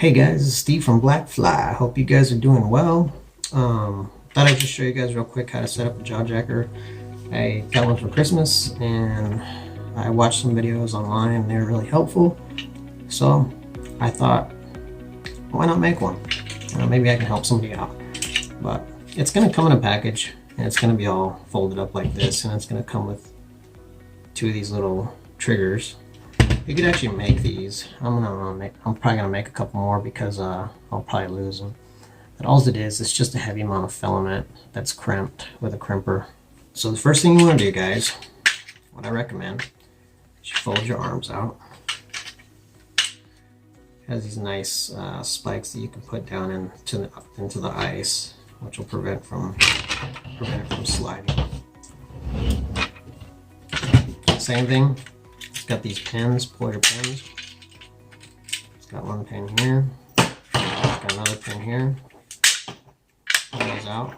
Hey guys, this is Steve from Black Fly. Hope you guys are doing well. Thought I'd just show you guys real quick how to set up a jaw jacker. I got one for Christmas and I watched some videos online and they were really helpful. So I thought, why not make one? Maybe I can help somebody out. But it's going to come in a package and it's going to be all folded up like this, and it's going to come with two of these little triggers. You could actually make these. I'm probably gonna make a couple more because I'll probably lose them. But all it is, it's just a heavy amount of filament that's crimped with a crimper. So the first thing you want to do, guys, what I recommend, is you fold your arms out. It has these nice spikes that you can put down into the ice, which will prevent it from sliding. Same thing. Got these pins, pull your pins. It's got one pin here. It's got another pin here. Pull those out.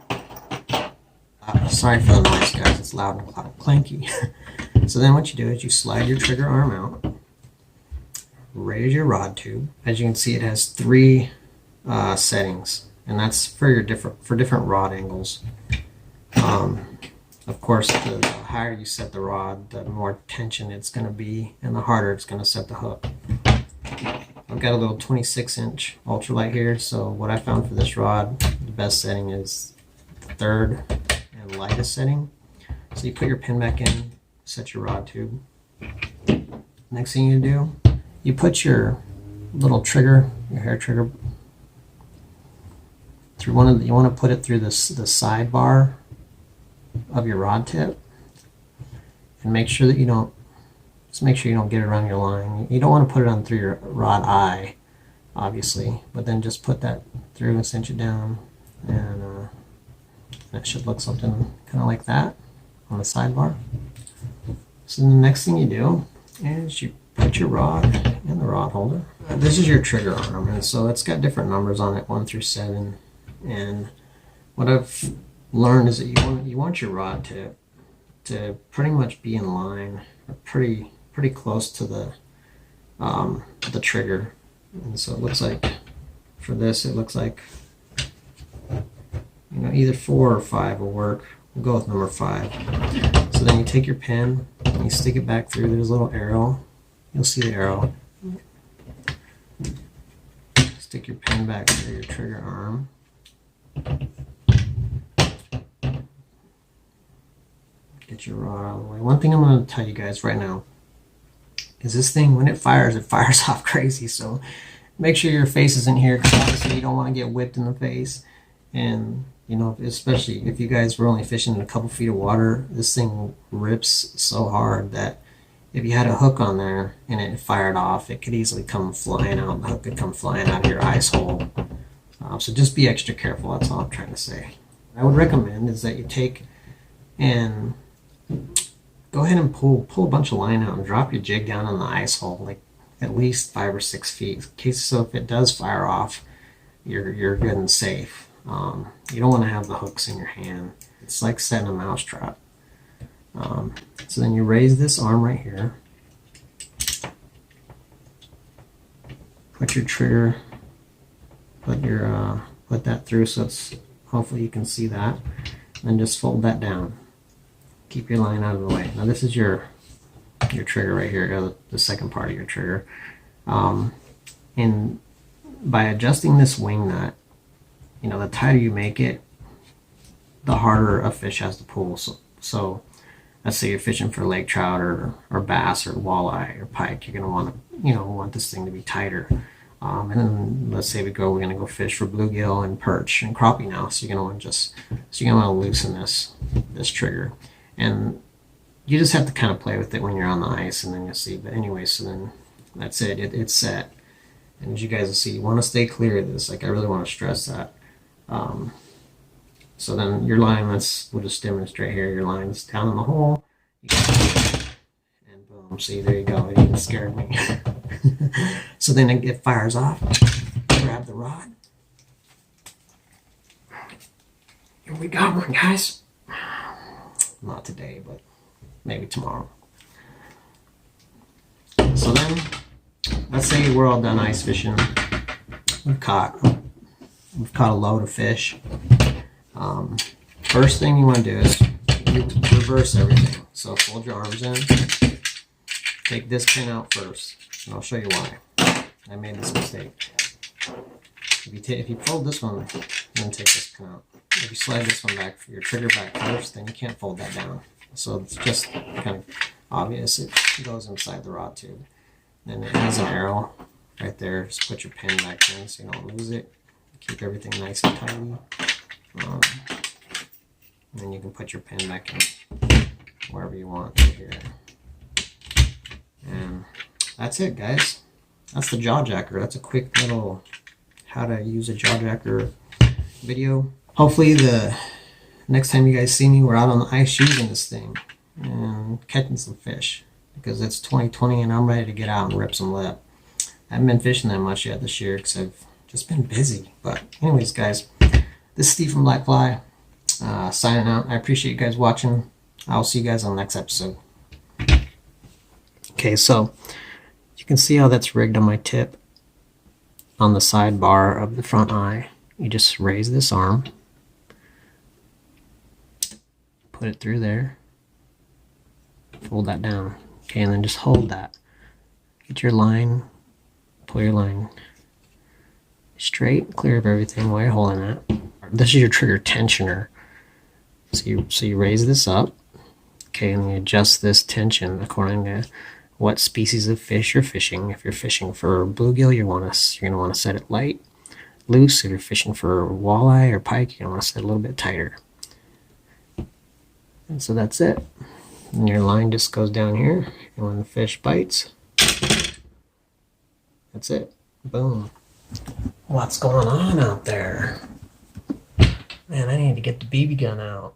Sorry for the noise, guys. It's loud and clanky. So then what you do is you slide your trigger arm out. Raise your rod tube. As you can see, it has three settings, and that's for different rod angles. Of course, the higher you set the rod, the more tension it's going to be, and the harder it's going to set the hook. I've got a little 26-inch ultralight here, so what I found for this rod, the best setting is the third and lightest setting. So you put your pin back in, set your rod tube. Next thing you do, you put your little trigger, your hair trigger, through you want to put it through the sidebar of your rod tip, and make sure that you don't get it around your line. You don't want to put it on through your rod eye, obviously, but then just put that through and cinch it down, and that should look something kind of like that on the sidebar. So the next thing you do is you put your rod in the rod holder. This is your trigger arm, and so it's got different numbers on it, 1 through 7, and what I've learned is that you want your rod to pretty much be in line, or pretty close to the trigger. And so it looks like for this, it looks like, either 4 or 5 will work. We'll go with number 5. So then you take your pin and you stick it back through. There's a little arrow. You'll see the arrow. Stick your pin back through your trigger arm. Get your rod out of the way. One thing I'm going to tell you guys right now is this thing, when it fires off crazy. So make sure your face isn't here, because obviously you don't want to get whipped in the face. And especially if you guys were only fishing in a couple feet of water, this thing rips so hard that if you had a hook on there and it fired off, it could easily come flying out. The hook could come flying out of your ice hole. So just be extra careful. That's all I'm trying to say. What I would recommend is that you take and go ahead and pull a bunch of line out and drop your jig down in the ice hole, like at least 5 or 6 feet, so if it does fire off, you're good and safe. You don't want to have the hooks in your hand. It's like setting a mouse trap. So then you raise this arm right here, put your trigger, put that through, so it's, hopefully you can see that, and then just fold that down. Keep your line out of the way. Now this is your trigger right here, the second part of your trigger. And by adjusting this wing nut, the tighter you make it, the harder a fish has to pull. So let's say you're fishing for lake trout or bass or walleye or pike, you're gonna want this thing to be tighter. And then let's say we're gonna go fish for bluegill and perch and crappie now. So you're gonna want to loosen this trigger. And you just have to kind of play with it when you're on the ice, and then you'll see. But anyway, so then that's it. It's set. And as you guys will see, you want to stay clear of this. Like, I really want to stress that. So then your line, we'll just demonstrate here. Your line's down in the hole. And boom. See, there you go. It even scared me. So then it fires off. Grab the rod. Here we got one, guys. Not today, but maybe tomorrow. So then, let's say we're all done ice fishing. we've caught a load of fish. First thing you want to do is you reverse everything. So fold your arms in. Take this pin out first, and I'll show you why. I made this mistake. If you fold this one, then take this pin out. If you slide this one back, your trigger back first, then you can't fold that down. So it's just kind of obvious. It goes inside the rod tube. Then it has an arrow right there. Just put your pin back in so you don't lose it. Keep everything nice and tidy. And then you can put your pin back in wherever you want right here. And that's it, guys. That's the jaw jacker. That's a quick little how to use a jaw jacker video. Hopefully the next time you guys see me, we're out on the ice using this thing and catching some fish, because it's 2020 and I'm ready to get out and rip some lip. I haven't been fishing that much yet this year because I've just been busy. But anyways, guys, this is Steve from Black Fly, signing out. I appreciate you guys watching. I'll see you guys on the next episode. Okay, so you can see how that's rigged on my tip. On the sidebar of the front eye, you just raise this arm, put it through there, fold that down. Okay, and then just hold that. Get your line, pull your line straight, clear of everything while you're holding that. This is your trigger tensioner. So you raise this up, okay, and you adjust this tension according to what species of fish you're fishing. If you're fishing for bluegill, you're gonna want to set it light, loose. If you're fishing for walleye or pike, you're gonna want to set it a little bit tighter. And so that's it. And your line just goes down here, and when the fish bites, that's it. Boom. What's going on out there? Man, I need to get the BB gun out.